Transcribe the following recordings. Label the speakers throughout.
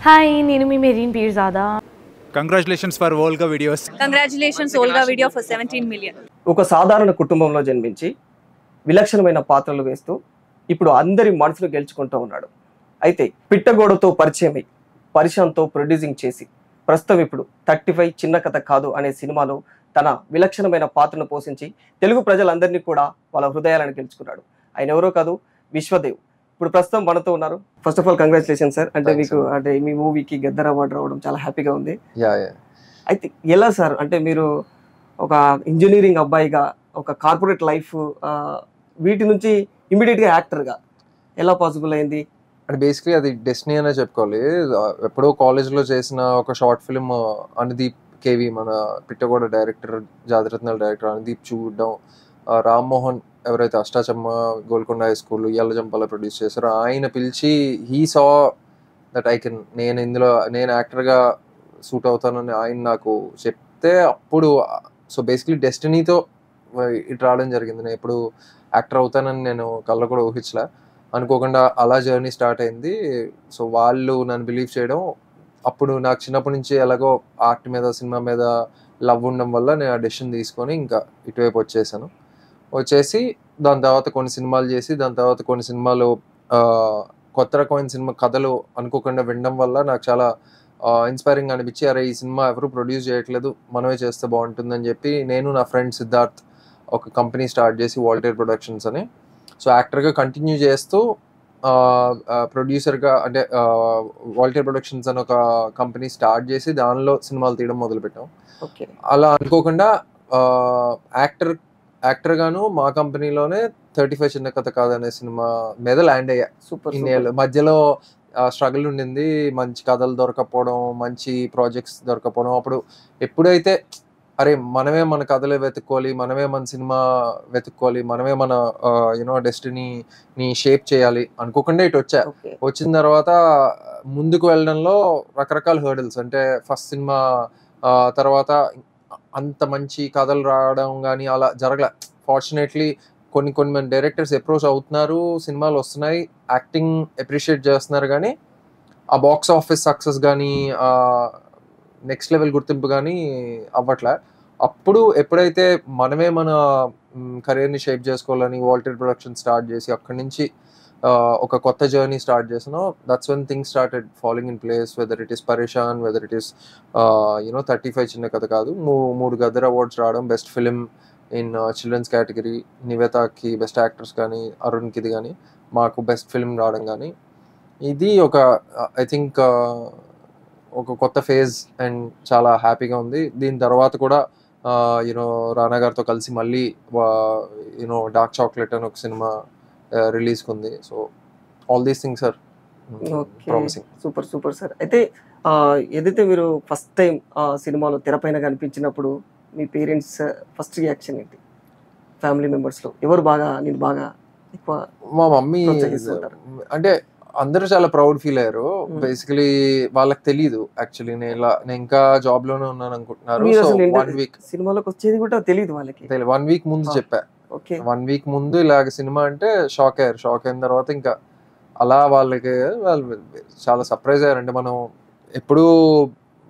Speaker 1: Hi, నేను మీ Mehreen Pirzada.
Speaker 2: Congratulations for Olga videos.
Speaker 3: Congratulations Olga video for 17 million.
Speaker 4: ఒక సాధారణ కుటుంబంలో జన్మించి విలక్షణమైన పాత్రలు వేస్తూ ఇప్పుడు అందరి మనసును గెలుచుకుంటూ ఉన్నాడు. అయితే పిట్టగోడతో పరిచయమై పరిశాంత్తో ప్రొడ్యూసింగ్ చేసి ప్రస్తుతం ఇప్పుడు 35 చిన్న కథ కాదు అనే సినిమాలో తన విలక్షణమైన పాత్రను పోషించి తెలుగు ప్రజలందరినీ కూడా వాళ్ళ హృదయాలను గెలుచుకున్నాడు. ఆయన ఎవరో కాదు, విశ్వదేవ్. ఇప్పుడు ప్రస్తుతం మనతో ఉన్నారు. First of all congratulation sir. అంటే మీకు అంటే మీ మూవీకి గద్దర్ అవార్డు రావడం చాలా హ్యాపీగా ఉంది. అయితే ఎలా సార్, అంటే మీరు ఒక ఇంజనీరింగ్ అబ్బాయిగా ఒక కార్పొరేట్ లైఫ్ వీటి నుంచి ఇమీడియట్గా యాక్టర్గా ఎలా పాసిబుల్ అయింది?
Speaker 5: అంటే బేసిక్లీ అది డెస్టినీ అనే చెప్పుకోవాలి. ఎప్పుడో కాలేజ్లో చేసిన ఒక షార్ట్ ఫిల్మ్ అనుదీప్ కేవి, మన పిట్టగోడ డైరెక్టర్, జాతిరత్నాల డైరెక్టర్ అనుదీప్ చూడడం, రామ్మోహన్ ఎవరైతే అష్టాచమ్మ, గోల్కొండ హై స్కూల్, ఇయ్యాలజంపలో ప్రొడ్యూస్ చేశారో ఆయన పిలిచి హీ సా దట్ నేను యాక్టర్గా సూట్ అవుతానని ఆయన నాకు చెప్తే అప్పుడు సో బేసిక్లీ డెస్టినీతో ఇటు రావడం జరిగింది. నేను ఎప్పుడు యాక్టర్ అవుతానని నేను కళ్ళ కూడా ఊహించలే. అనుకోకుండా అలా జర్నీ స్టార్ట్ అయింది. సో వాళ్ళు నన్ను బిలీవ్ చేయడం, అప్పుడు నాకు చిన్నప్పటి నుంచి ఎలాగో ఆర్ట్ మీద, సినిమా మీద లవ్ ఉండడం వల్ల నేను ఆ డెసిషన్ తీసుకొని ఇంకా ఇటువైపు వచ్చేసి దాని తర్వాత కొన్ని సినిమాలు చేసి, దాని తర్వాత కొన్ని సినిమాలు కొత్త రకమైన సినిమా కథలు అనుకోకుండా వినడం వల్ల నాకు చాలా ఇన్స్పైరింగ్ అనిపించి, అరే ఈ సినిమా ఎవరు ప్రొడ్యూస్ చేయట్లేదు, మనమే చేస్తే బాగుంటుందని చెప్పి నేను నా ఫ్రెండ్ సిద్ధార్థ్ ఒక కంపెనీ స్టార్ట్ చేసి వాల్టేర్ ప్రొడక్షన్స్ అని, సో యాక్టర్గా కంటిన్యూ చేస్తూ ప్రొడ్యూసర్గా అంటే వాల్టేర్ ప్రొడక్షన్స్ అని ఒక కంపెనీ స్టార్ట్ చేసి దానిలో సినిమాలు తీయడం మొదలుపెట్టాం. అలా అనుకోకుండా యాక్టర్గాను మా కంపెనీలోనే 35 చిన్న కథ కాదనే సినిమా మీద ల్యాండ్ అయ్యా. ఇన్నేళ్ళు మధ్యలో స్ట్రగుల్ ఉండింది, మంచి కథలు దొరకపోవడం, మంచి ప్రాజెక్ట్స్ దొరకపోవడం. అప్పుడు ఎప్పుడైతే అరే మనమే మన కథలే వెతుక్కోవాలి, మనమే మన సినిమా వెతుక్కోవాలి, మనమే మన డెస్టినీని షేప్ చేయాలి అనుకోకుండా ఇటు వచ్చిన తర్వాత ముందుకు వెళ్ళడంలో రకరకాల హర్డిల్స్, అంటే ఫస్ట్ సినిమా తర్వాత అంత మంచి కథలు రావడం కానీ అలా జరగలే. ఫార్చునేట్లీ కొన్ని మంది డైరెక్టర్స్ అప్రోచ్ అవుతున్నారు, సినిమాలు వస్తున్నాయి, యాక్టింగ్ అప్రిషియేట్ చేస్తున్నారు, కానీ ఆ బాక్స్ ఆఫీస్ సక్సెస్ కానీ నెక్స్ట్ లెవెల్ గుర్తింపు కానీ అవ్వట్లే. అప్పుడు ఎప్పుడైతే మనమే మన కెరీర్ని షేప్ చేసుకోవాలని వాల్టేర్ ప్రొడక్షన్ స్టార్ట్ చేసి అక్కడి నుంచి ఒక కొత్త జర్నీ స్టార్ట్ చేసాను. That's when things started following in place, weather it is పరేషాన్, వెదర్ ఇట్ ఈస్ 35 చిన్న కథ కాదు, 3 గద్దర్ అవార్డ్స్ రావడం, best film in children's category, నివేతాకి బెస్ట్ యాక్టర్స్ కానీ, అరుణ్కి ఇది కానీ, మాకు బెస్ట్ ఫిలిం రావడం కానీ, ఇది ఒక ఐ థింక్ ఒక కొత్త ఫేజ్ అండ్ చాలా హ్యాపీగా ఉంది. దీని తర్వాత కూడా రానా గారితో కలిసి మళ్ళీ డార్క్ చాక్లెట్ అని ఒక సినిమా రిలీజ్కి ఉంది. So all these things are promising.
Speaker 4: Super sir. అయితే ఏదైతే మీరు ఫస్ట్ టైం సినిమాలో తెరపైన కనిపించినప్పుడు మీ పేరెంట్స్ ఫస్ట్ రియాక్షన్ ఏంటి? ఫ్యామిలీ మెంబర్స్లో ఎవరు నేను బాగా ఎక్కువ?
Speaker 5: మా మమ్మీ అంటే అందరూ చాలా ప్రౌడ్ ఫీల్ అయ్యారు. బేసికలీ వాళ్ళకి తెలీదు యాక్చువల్లీ నేను ఇంకా జాబ్ లోనే ఉన్నాను అనుకుంటున్నారు. సో 1 వీక్
Speaker 4: సినిమాలోకి వచ్చేది కూడా తెలియదు వాళ్ళకి.
Speaker 5: 1 వీక్ ముందు చెప్పా. 1 వీక్ ముందు ఇలాగ సినిమా అంటే షాక్ అయిన తర్వాత ఇంకా అలా వాళ్ళు చాలా సర్ప్రైజ్ అయ్యారు. అంటే మనం ఎప్పుడు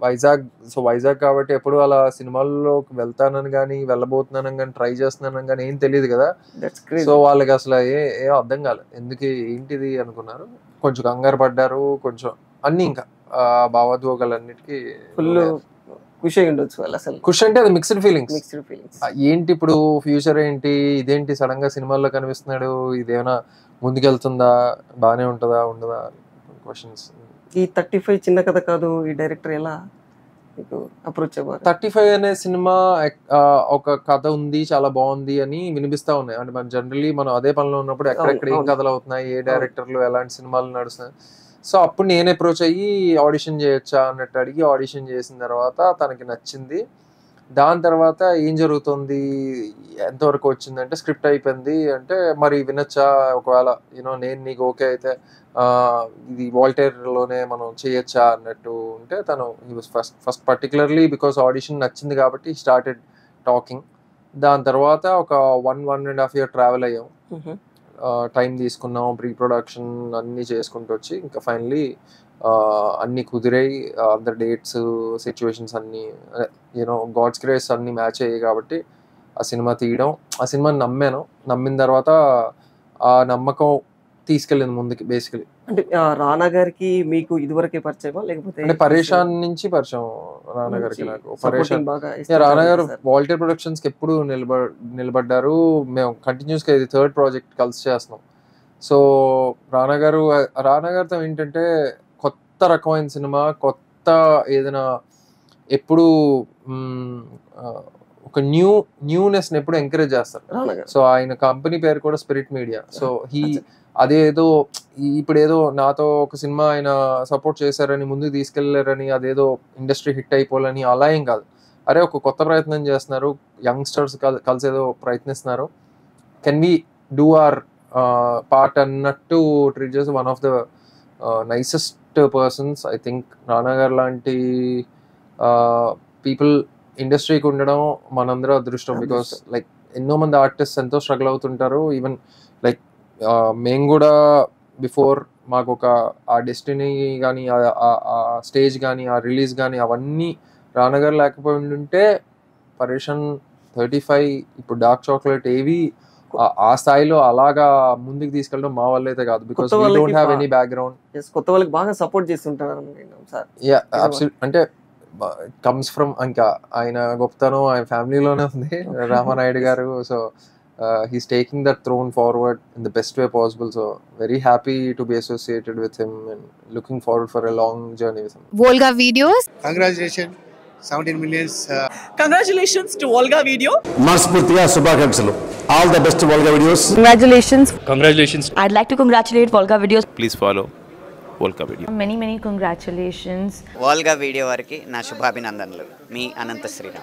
Speaker 5: వైజాగ్ కాబట్టి ఎప్పుడు అలా సినిమాల్లోకి వెళ్తానని కానీ వెళ్ళబోతున్నానని కానీ ట్రై చేస్తున్నానని కానీ ఏం తెలియదు కదా. సో వాళ్ళకి అసలు ఏ అర్థం కాలేదు, ఎందుకు ఏంటిది అనుకున్నారు, కొంచెం కంగారు పడ్డారు, కొంచెం అన్ని ఇంకా భావోద్వేగాలన్నిటికీ
Speaker 4: ఫుల్ ఖుషి అయి ఉండొచ్చు వాళ్ళు. అసలు
Speaker 5: ఖుషి అంటే అది మిక్స్డ్ ఫీలింగ్స్. ఏంటి ఇప్పుడు ఫ్యూచర్ ఏంటి, ఇదేంటి సడన్ గా సినిమాల్లో కనిపిస్తున్నాడు, ఇదేమైనా ముందుకెళ్తుందా, బాగానే ఉంటుందా ఉండదా క్వశ్చన్స్.
Speaker 4: ఈ 35 చిన్న కథ కాదు ఈ డైరెక్టర్ ఎలా మీకు అప్రోచ్ అవ్వాలి?
Speaker 5: 35 అనే సినిమా ఒక కథ ఉంది, చాలా బాగుంది అని వినిపిస్తా ఉన్నాయి. అంటే మనం జనరల్లీ మనం అదే పనిలో ఉన్నప్పుడు ఎక్కడెక్కడ ఏం కథలు అవుతున్నాయి, ఏ డైరెక్టర్లు ఎలాంటి సినిమాలు నడుస్తున్నాయి. సో అప్పుడు నేను అప్రోచ్ అయ్యి ఆడిషన్ చేయొచ్చా అన్నట్టు అడిగి ఆడిషన్ చేసిన తర్వాత తనకి నచ్చింది. దాని తర్వాత ఏం జరుగుతుంది, ఎంతవరకు వచ్చిందంటే స్క్రిప్ట్ అయిపోయింది అంటే మరి వినొచ్చా, ఒకవేళ నేను నీకు ఓకే అయితే ఇది వాల్టేర్లోనే మనం చేయొచ్చా అన్నట్టు ఉంటే తను ఫస్ట్ పర్టికులర్లీ బికాస్ ఆడిషన్ నచ్చింది కాబట్టి స్టార్టెడ్ టాకింగ్. దాని తర్వాత ఒక 1.5 year ట్రావెల్ అయ్యాం. టైం తీసుకున్నాం, ప్రీ ప్రొడక్షన్ అన్నీ చేసుకుంటూ వచ్చి ఇంకా ఫైనలీ అన్నీ కుదిరాయి, అందరి డేట్స్ సిచ్యువేషన్స్ అన్నీ యూనో గాడ్స్ గ్రేస్ అన్నీ మ్యాచ్ అయ్యాయి కాబట్టి ఆ సినిమా తీయడం, ఆ సినిమాని నమ్మిన తర్వాత ఆ నమ్మకం తీసుకెళ్ళింది ముందుకి. బేసికలీ
Speaker 4: అంటే రానా గారికి మీకు ఇదివరకే పరిచయమా లేకపోతే
Speaker 5: అంటే పరేషాన్ నుంచి పరిచయం రానా గారికి నాకు.
Speaker 4: supporting బాగా
Speaker 5: రానా గారు
Speaker 4: ఇస్తుంటారు
Speaker 5: వాల్టర్ ప్రొడక్షన్స్ కి ఎప్పుడు నిలబడ్డారు. మేము కంటిన్యూస్ గా ఇది థర్డ్ ప్రాజెక్ట్ కలిసి చేస్తున్నాం. సో రానా గారితో ఏంటంటే కొత్త రకమైన సినిమా, కొత్త ఏదైనా ఎప్పుడు ఒక న్యూనెస్ ఎప్పుడు ఎంకరేజ్ చేస్తారు.
Speaker 4: రానా గారు.
Speaker 5: సో ఆయన కంపెనీ పేరు కూడా స్పిరిట్ మీడియా. సో అదేదో ఇప్పుడు ఏదో నాతో ఒక సినిమా ఆయన సపోర్ట్ చేశారని ముందుకు తీసుకెళ్లారని అదేదో ఇండస్ట్రీ హిట్ అయిపోవాలని అలా ఏం కాదు. అరే ఒక కొత్త ప్రయత్నం చేస్తున్నారు, యంగ్స్టర్స్ కలిసి ఏదో ప్రయత్నిస్తున్నారు, can we do our part అన్నట్టు ట్రీట్ చేసి one of the nicest persons. I think Rana garu లాంటి పీపుల్ ఇండస్ట్రీకి ఉండడం మనందరూ అదృష్టం. బికాస్ లైక్ ఎన్నో మంది ఆర్టిస్ట్ ఎంతో స్ట్రగుల్ అవుతుంటారు. ఈవెన్ లైక్ మేము కూడా బిఫోర్ మాకు ఒక ఆ డెస్టినీ కానీ ఆ స్టేజ్ కానీ ఆ రిలీజ్ కానీ అవన్నీ రానా గారు లేకపోయి ఉంటే పరేషన్ 35 ఇప్పుడు డార్క్ చాక్లెట్ ఏవి ఆ స్థాయిలో అలాగా ముందుకు తీసుకెళ్ళడం మా వల్ల అయితే కాదు. Because we don't have any background.
Speaker 4: కొత్త వాళ్ళకి బాగా సపోర్ట్ చేస్తుంటారు సార్.
Speaker 5: Yeah absolute. అంటే కమ్స్ ఫ్రమ్ ఇంకా ఆయన గొప్పతనం ఆయన ఫ్యామిలీలోనే ఉంది రామానాయుడు గారు. So he's taking that throne forward in the best way possible. So very happy to be associated with him and looking forward for a long journey with him.
Speaker 6: Volga Videos.
Speaker 7: Congratulations, 17 millions.
Speaker 8: Congratulations to Volga Video.
Speaker 9: మనస్ఫూర్తిగా శుభాకాంక్షలు. All the best to Volga Videos.
Speaker 6: Congratulations.
Speaker 1: I'd like to congratulate Volga Videos.
Speaker 2: Please follow Volga Video.
Speaker 1: Many congratulations.
Speaker 10: Volga video వారికి నా శుభాభినందనలు. మీ అనంత శ్రీరామ్.